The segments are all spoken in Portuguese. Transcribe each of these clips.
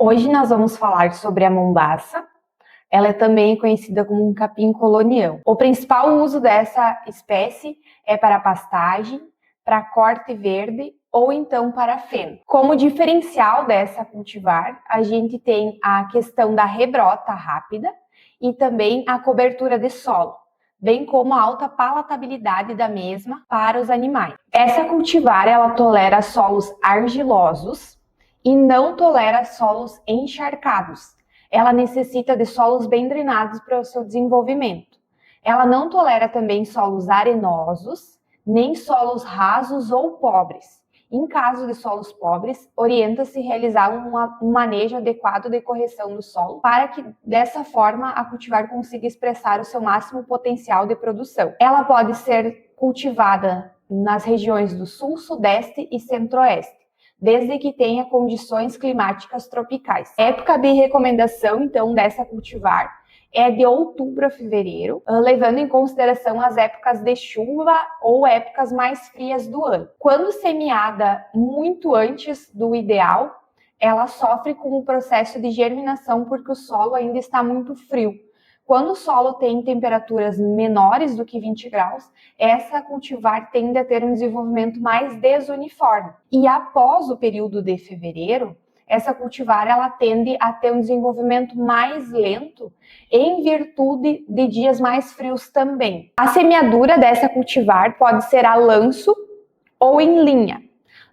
Hoje nós vamos falar sobre a mombaça. Ela é também conhecida como um capim colonião. O principal uso dessa espécie é para pastagem, para corte verde ou então para feno. Como diferencial dessa cultivar, a gente tem a questão da rebrota rápida e também a cobertura de solo, bem como a alta palatabilidade da mesma para os animais. Essa cultivar ela tolera solos argilosos e não tolera solos encharcados. Ela necessita de solos bem drenados para o seu desenvolvimento. Ela não tolera também solos arenosos, nem solos rasos ou pobres. Em caso de solos pobres, orienta-se realizar um manejo adequado de correção do solo para que, dessa forma, a cultivar consiga expressar o seu máximo potencial de produção. Ela pode ser cultivada nas regiões do sul, sudeste e centro-oeste, desde que tenha condições climáticas tropicais. A época de recomendação, então, dessa cultivar é de outubro a fevereiro, levando em consideração as épocas de chuva ou épocas mais frias do ano. Quando semeada muito antes do ideal, ela sofre com o processo de germinação porque o solo ainda está muito frio. Quando o solo tem temperaturas menores do que 20 graus, essa cultivar tende a ter um desenvolvimento mais desuniforme. E após o período de fevereiro, essa cultivar ela tende a ter um desenvolvimento mais lento em virtude de dias mais frios também. A semeadura dessa cultivar pode ser a lanço ou em linha,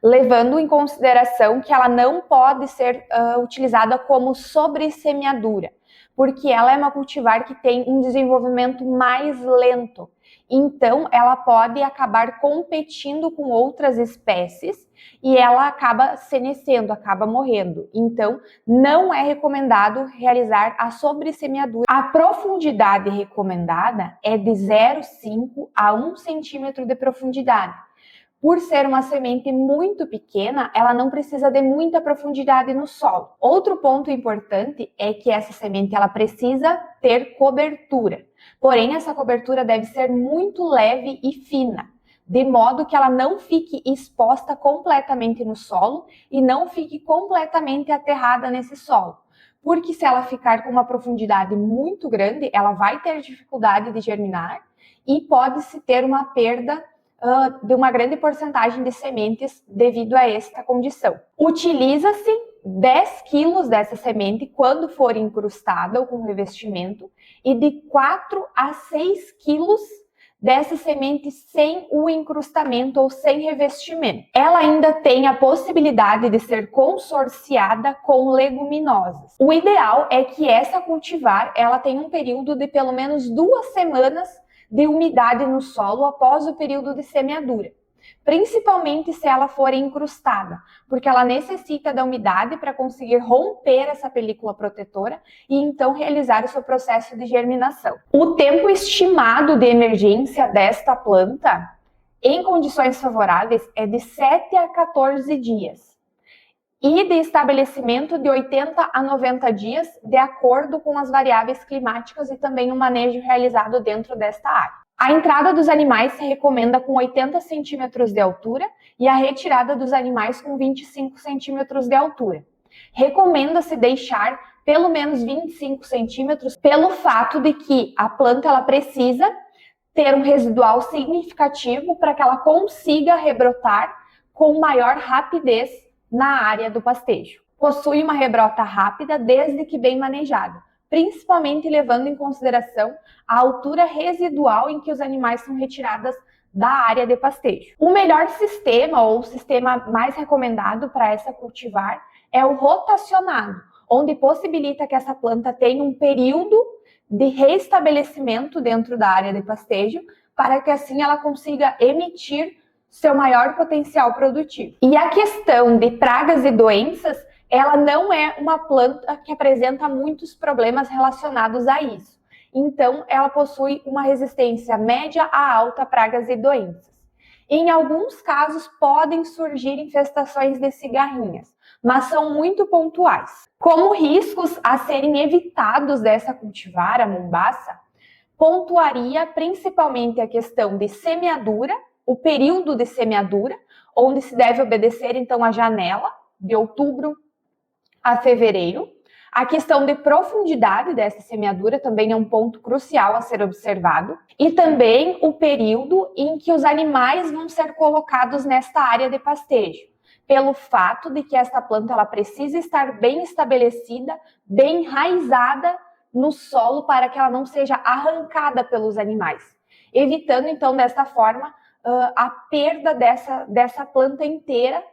levando em consideração que ela não pode ser utilizada como sobressemeadura, porque ela é uma cultivar que tem um desenvolvimento mais lento. Então, ela pode acabar competindo com outras espécies e ela acaba senescendo, acaba morrendo. Então, não é recomendado realizar a sobressemeadura. A profundidade recomendada é de 0,5 a 1 centímetro de profundidade. Por ser uma semente muito pequena, ela não precisa de muita profundidade no solo. Outro ponto importante é que essa semente ela precisa ter cobertura. Porém, essa cobertura deve ser muito leve e fina, de modo que ela não fique exposta completamente no solo e não fique completamente aterrada nesse solo. Porque se ela ficar com uma profundidade muito grande, ela vai ter dificuldade de germinar e pode-se ter uma perda de uma grande porcentagem de sementes devido a esta condição. Utiliza-se 10 quilos dessa semente quando for incrustada ou com revestimento e de 4 a 6 quilos dessa semente sem o incrustamento ou sem revestimento. Ela ainda tem a possibilidade de ser consorciada com leguminosas. O ideal é que essa cultivar ela tenha um período de pelo menos 2 semanas de umidade no solo após o período de semeadura, principalmente se ela for incrustada, porque ela necessita da umidade para conseguir romper essa película protetora e então realizar o seu processo de germinação. O tempo estimado de emergência desta planta, em condições favoráveis, é de 7 a 14 dias. E de estabelecimento de 80 a 90 dias, de acordo com as variáveis climáticas e também o manejo realizado dentro desta área. A entrada dos animais se recomenda com 80 centímetros de altura e a retirada dos animais com 25 centímetros de altura. Recomenda-se deixar pelo menos 25 centímetros pelo fato de que a planta ela precisa ter um residual significativo para que ela consiga rebrotar com maior rapidez na área do pastejo. Possui uma rebrota rápida desde que bem manejada, principalmente levando em consideração a altura residual em que os animais são retirados da área de pastejo. O melhor sistema ou o sistema mais recomendado para essa cultivar é o rotacionado, onde possibilita que essa planta tenha um período de reestabelecimento dentro da área de pastejo, para que assim ela consiga emitir seu maior potencial produtivo. E a questão de pragas e doenças, ela não é uma planta que apresenta muitos problemas relacionados a isso. Então, ela possui uma resistência média a alta a pragas e doenças. Em alguns casos, podem surgir infestações de cigarrinhas, mas são muito pontuais. Como riscos a serem evitados dessa cultivar, a mombaça, pontuaria principalmente a questão de semeadura, o período de semeadura, onde se deve obedecer então a janela de outubro a fevereiro. A questão de profundidade dessa semeadura também é um ponto crucial a ser observado. E também o período em que os animais vão ser colocados nesta área de pastejo, pelo fato de que esta planta ela precisa estar bem estabelecida, bem enraizada no solo para que ela não seja arrancada pelos animais, evitando então desta forma a perda dessa planta inteira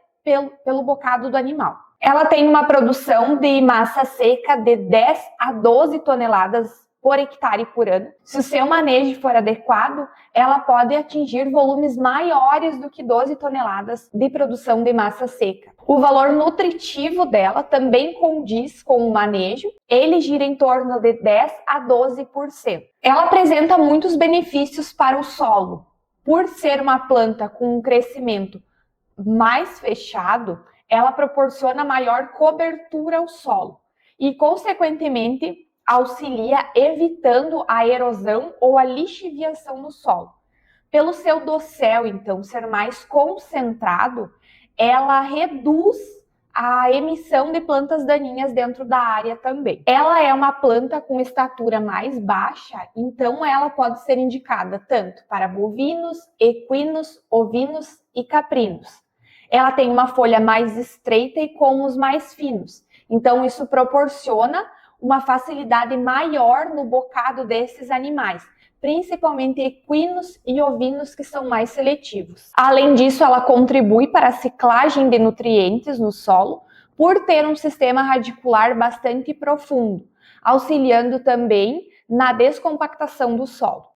pelo bocado do animal. Ela tem uma produção de massa seca de 10 a 12 toneladas por hectare por ano. Se o seu manejo for adequado, ela pode atingir volumes maiores do que 12 toneladas de produção de massa seca. O valor nutritivo dela também condiz com o manejo, ele gira em torno de 10 a 12%. Ela apresenta muitos benefícios para o solo. Por ser uma planta com um crescimento mais fechado, ela proporciona maior cobertura ao solo e, consequentemente, auxilia evitando a erosão ou a lixiviação no solo. Pelo seu dossel, então, ser mais concentrado, ela reduz a emissão de plantas daninhas dentro da área também. Ela é uma planta com estatura mais baixa, então ela pode ser indicada tanto para bovinos, equinos, ovinos e caprinos. Ela tem uma folha mais estreita e colmos mais finos, então isso proporciona uma facilidade maior no bocado desses animais, principalmente equinos e ovinos que são mais seletivos. Além disso, ela contribui para a ciclagem de nutrientes no solo, por ter um sistema radicular bastante profundo, auxiliando também na descompactação do solo.